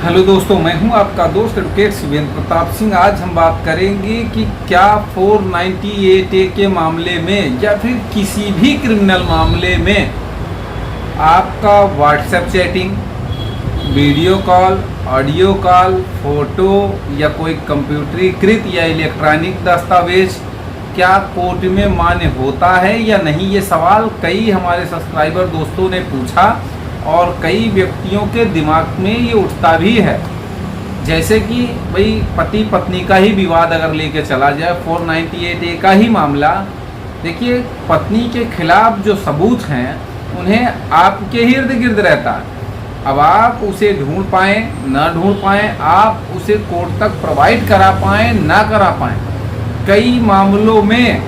Hello दोस्तों, मैं हूं आपका दोस्त एडवोकेट शिवेंद्र प्रताप सिंह। आज हम बात करेंगे कि क्या 498A के मामले में या फिर किसी भी क्रिमिनल मामले में आपका WhatsApp chatting, video call, audio call, photo या कोई कंप्यूटरीकृत या इलेक्ट्रॉनिक दस्तावेज क्या कोर्ट में मान्य होता है या नहीं। ये सवाल कई हमारे सब्सक्राइबर दोस्तों ने पूछा और कई व्यक्तियों के दिमाग में ये उठता भी है। जैसे कि भाई पति पत्नी का ही विवाद अगर लेके चला जाए, 498A का ही मामला, देखिए पत्नी के खिलाफ जो सबूत हैं उन्हें आपके ही इर्द गिर्द रहता है। अब आप उसे ढूंढ पाएँ ना ढूंढ पाएँ, आप उसे कोर्ट तक प्रोवाइड करा पाएँ ना करा पाएँ, कई मामलों में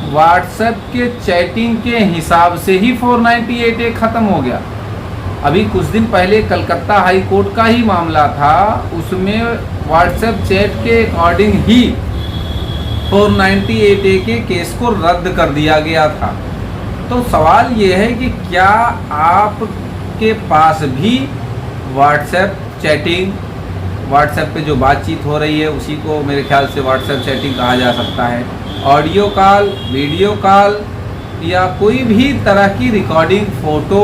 व्हाट्सएप के चैटिंग के हिसाब से ही 498A ख़त्म हो गया। अभी कुछ दिन पहले कलकत्ता हाई कोर्ट का ही मामला था, उसमें व्हाट्सएप चैट के अकॉर्डिंग ही 498A के केस को रद्द कर दिया गया था। तो सवाल ये है कि क्या आपके पास भी व्हाट्सएप चैटिंग, व्हाट्सएप पे जो बातचीत हो रही है उसी को मेरे ख्याल से व्हाट्सएप चैटिंग कहा जा सकता है, ऑडियो कॉल, वीडियो कॉल या कोई भी तरह की रिकॉर्डिंग, फ़ोटो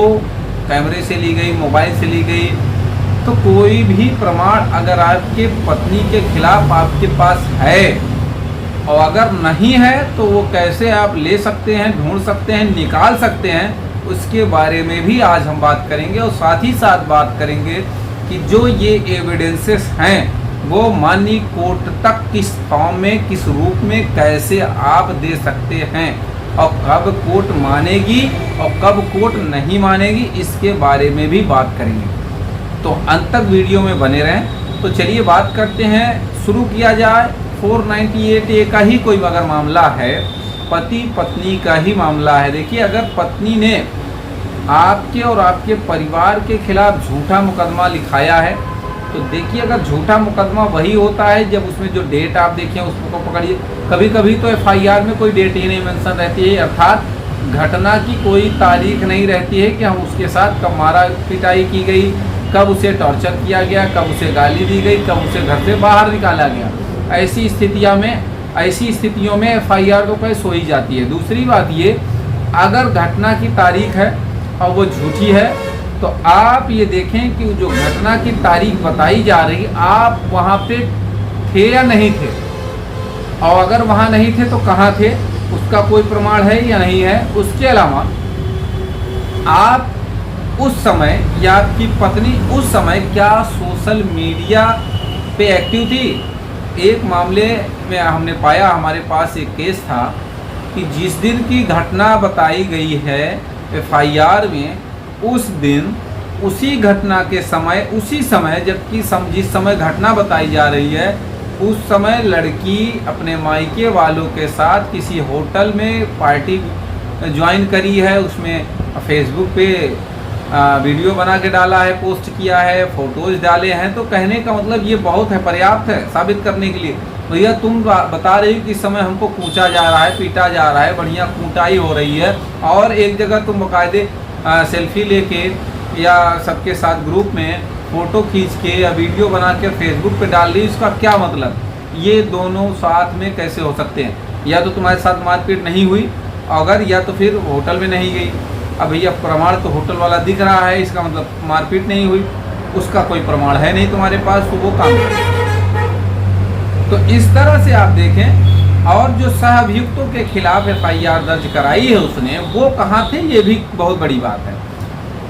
कैमरे से ली गई, मोबाइल से ली गई, तो कोई भी प्रमाण अगर आपके पत्नी के खिलाफ आपके पास है और अगर नहीं है तो वो कैसे आप ले सकते हैं, ढूंढ सकते हैं, निकाल सकते हैं, उसके बारे में भी आज हम बात करेंगे। और साथ ही साथ बात करेंगे कि जो ये एविडेंसेस हैं वो माननीय कोर्ट तक किस फॉर्म में, किस रूप में कैसे आप दे सकते हैं और कब कोर्ट मानेगी और कब कोर्ट नहीं मानेगी, इसके बारे में भी बात करेंगे। तो अंत तक वीडियो में बने रहें। तो चलिए बात करते हैं, शुरू किया जाए। 498A का ही कोई अगर मामला है, पति पत्नी का ही मामला है। देखिए, अगर पत्नी ने आपके और आपके परिवार के खिलाफ झूठा मुकदमा लिखाया है, तो देखिए अगर झूठा मुकदमा वही होता है जब उसमें जो डेट आप देखें उसको पकड़िए। कभी कभी तो FIR में कोई डेट ही नहीं मेंशन रहती है, अर्थात घटना की कोई तारीख नहीं रहती है कि हम उसके साथ कब मारा पिटाई की गई, कब उसे टॉर्चर किया गया, कब उसे गाली दी गई, कब उसे घर से बाहर निकाला गया। ऐसी स्थितियों में FIR तो पेश हो ही जाती है। दूसरी बात ये, अगर घटना की तारीख है और वो झूठी है तो आप ये देखें कि जो घटना की तारीख बताई जा रही, आप वहाँ पे थे या नहीं थे, और अगर वहाँ नहीं थे तो कहाँ थे, उसका कोई प्रमाण है या नहीं है। उसके अलावा आप उस समय या आपकी पत्नी उस समय क्या सोशल मीडिया पे एक्टिव थी। एक मामले में हमने पाया, हमारे पास एक केस था कि जिस दिन की घटना बताई गई है FIR में, उस दिन उसी घटना के समय, उसी समय जबकि जिस समय घटना बताई जा रही है उस समय लड़की अपने मायके वालों के साथ किसी होटल में पार्टी ज्वाइन करी है। उसमें फेसबुक पे वीडियो बना के डाला है, पोस्ट किया है, फोटोज डाले हैं। तो कहने का मतलब ये बहुत है, पर्याप्त है साबित करने के लिए। भैया तुम बता रही हो कि इस समय हमको कूचा जा रहा है, पीटा जा रहा है, बढ़िया कूटाई हो रही है, और एक जगह तुम बाकायदे सेल्फी लेके या सबके साथ ग्रुप में फ़ोटो खींच के या वीडियो बना के फेसबुक पे डाल रही, इसका क्या मतलब। ये दोनों साथ में कैसे हो सकते हैं। या तो तुम्हारे साथ मारपीट नहीं हुई, अगर या तो फिर होटल में नहीं गई। अब भैया प्रमाण तो होटल वाला दिख रहा है, इसका मतलब मारपीट नहीं हुई, उसका कोई प्रमाण है नहीं तुम्हारे पास, तो वो काम करें। तो इस तरह से आप देखें। और जो सहअभियुक्तों के खिलाफ FIR दर्ज कराई है उसने, वो कहाँ थे, ये भी बहुत बड़ी बात है।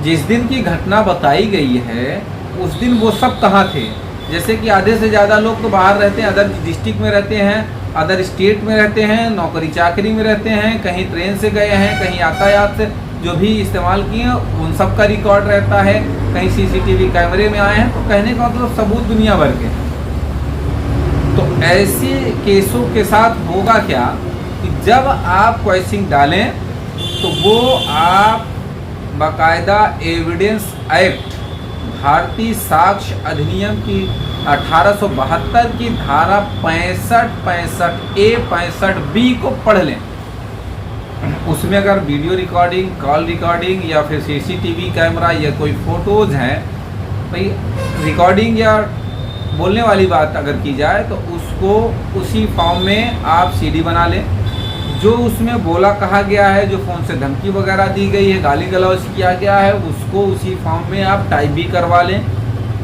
जिस दिन की घटना बताई गई है उस दिन वो सब कहाँ थे। जैसे कि आधे से ज़्यादा लोग तो बाहर रहते हैं, अदर डिस्ट्रिक्ट में रहते हैं, अदर स्टेट में रहते हैं, नौकरी चाकरी में रहते हैं, कहीं ट्रेन से गए हैं, कहीं यातायात से जो भी इस्तेमाल किए उन सब का रिकॉर्ड रहता है, कहीं CCTV कैमरे में आए हैं। तो कहने का मतलब सबूत दुनिया भर के। तो ऐसे केसों के साथ होगा क्या कि जब आप क्वेश्चन डालें तो वो आप बाकायदा एविडेंस एक्ट, भारतीय साक्ष्य अधिनियम की 1872 की धारा 65A 65B को पढ़ लें। उसमें अगर वीडियो रिकॉर्डिंग, कॉल रिकॉर्डिंग या फिर CCTV कैमरा या कोई फ़ोटोज़ हैं, भाई रिकॉर्डिंग या बोलने वाली बात अगर की जाए तो उसको उसी फॉर्म में आप सीडी बना लें। जो उसमें बोला कहा गया है, जो फ़ोन से धमकी वगैरह दी गई है, गाली गलौज किया गया है, उसको उसी फॉर्म में आप टाइप भी करवा लें,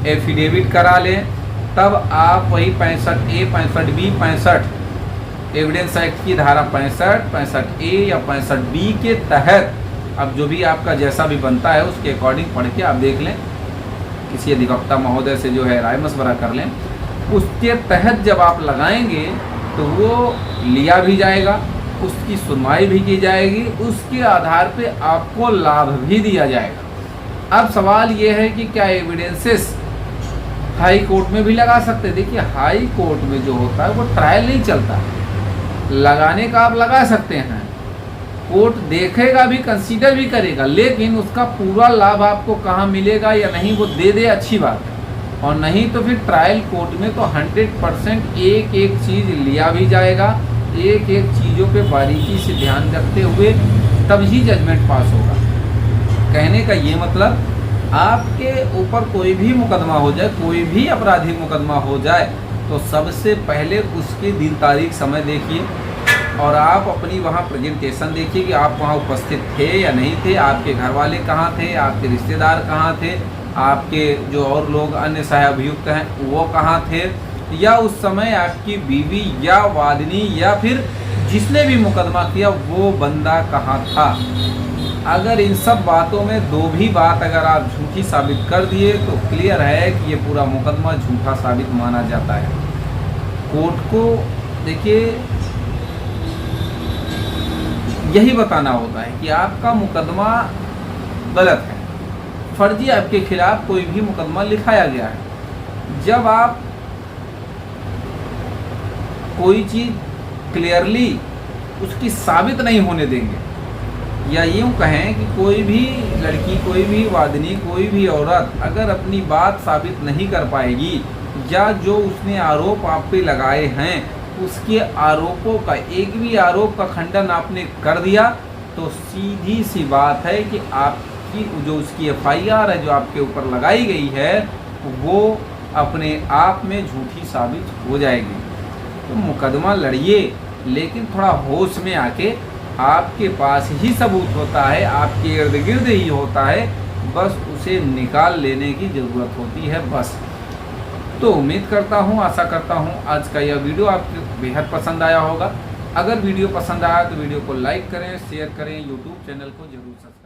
एफिडेविट करा लें। तब आप वही 65A 65B 65 एविडेंस एक्ट की धारा 65, 65A या 65B के तहत अब जो भी आपका जैसा भी बनता है उसके अकॉर्डिंग पढ़ के आप देख लें, किसी अधिवक्ता महोदय से जो है राय मशवरा कर लें। उसके तहत जब आप लगाएंगे तो वो लिया भी जाएगा, उसकी सुनवाई भी की जाएगी, उसके आधार पे आपको लाभ भी दिया जाएगा। अब सवाल ये है कि क्या एविडेंसेस हाई कोर्ट में भी लगा सकते हैं? देखिए, हाई कोर्ट में जो होता है वो ट्रायल नहीं चलता, लगाने का आप लगा सकते हैं, कोर्ट देखेगा भी, कंसीडर भी करेगा, लेकिन उसका पूरा लाभ आपको कहाँ मिलेगा या नहीं वो दे दे अच्छी बात है, और नहीं तो फिर ट्रायल कोर्ट में तो 100% एक एक चीज़ लिया भी जाएगा, एक एक चीज़ों पे बारीकी से ध्यान रखते हुए तब ही जजमेंट पास होगा। कहने का ये मतलब, आपके ऊपर कोई भी मुकदमा हो जाए, कोई भी आपराधिक मुकदमा हो जाए, तो सबसे पहले उसकी दिन तारीख समय देखिए और आप अपनी वहाँ प्रेजेंटेशन देखिए कि आप वहाँ उपस्थित थे या नहीं थे, आपके घर वाले कहाँ थे, आपके रिश्तेदार कहाँ थे, आपके जो और लोग अन्य सहाभियुक्त हैं वो कहाँ थे, या उस समय आपकी बीवी या वादिनी या फिर जिसने भी मुकदमा किया वो बंदा कहाँ था। अगर इन सब बातों में दो भी बात अगर आप झूठी साबित कर दिए तो क्लियर है कि ये पूरा मुकदमा झूठा साबित माना जाता है। कोर्ट को देखिए यही बताना होता है कि आपका मुकदमा गलत है, फर्जी आपके खिलाफ कोई भी मुकदमा लिखाया गया है। जब आप कोई चीज़ क्लियरली उसकी साबित नहीं होने देंगे, या यूँ कहें कि कोई भी लड़की, कोई भी वादिनी, कोई भी औरत अगर अपनी बात साबित नहीं कर पाएगी, या जो उसने आरोप आप पे लगाए हैं उसके आरोपों का एक भी आरोप का खंडन आपने कर दिया, तो सीधी सी बात है कि आपकी जो उसकी FIR है जो आपके ऊपर लगाई गई है वो अपने आप में झूठी साबित हो जाएगी। तो मुकदमा लड़िए, लेकिन थोड़ा होश में आके, आपके पास ही सबूत होता है, आपके इर्द गिर्द ही होता है, बस उसे निकाल लेने की ज़रूरत होती है बस। तो उम्मीद करता हूँ, आशा करता हूँ आज का यह वीडियो आपको बेहद पसंद आया होगा। अगर वीडियो पसंद आया तो वीडियो को लाइक करें, शेयर करें, यूट्यूब चैनल को जरूर सब्सक्राइब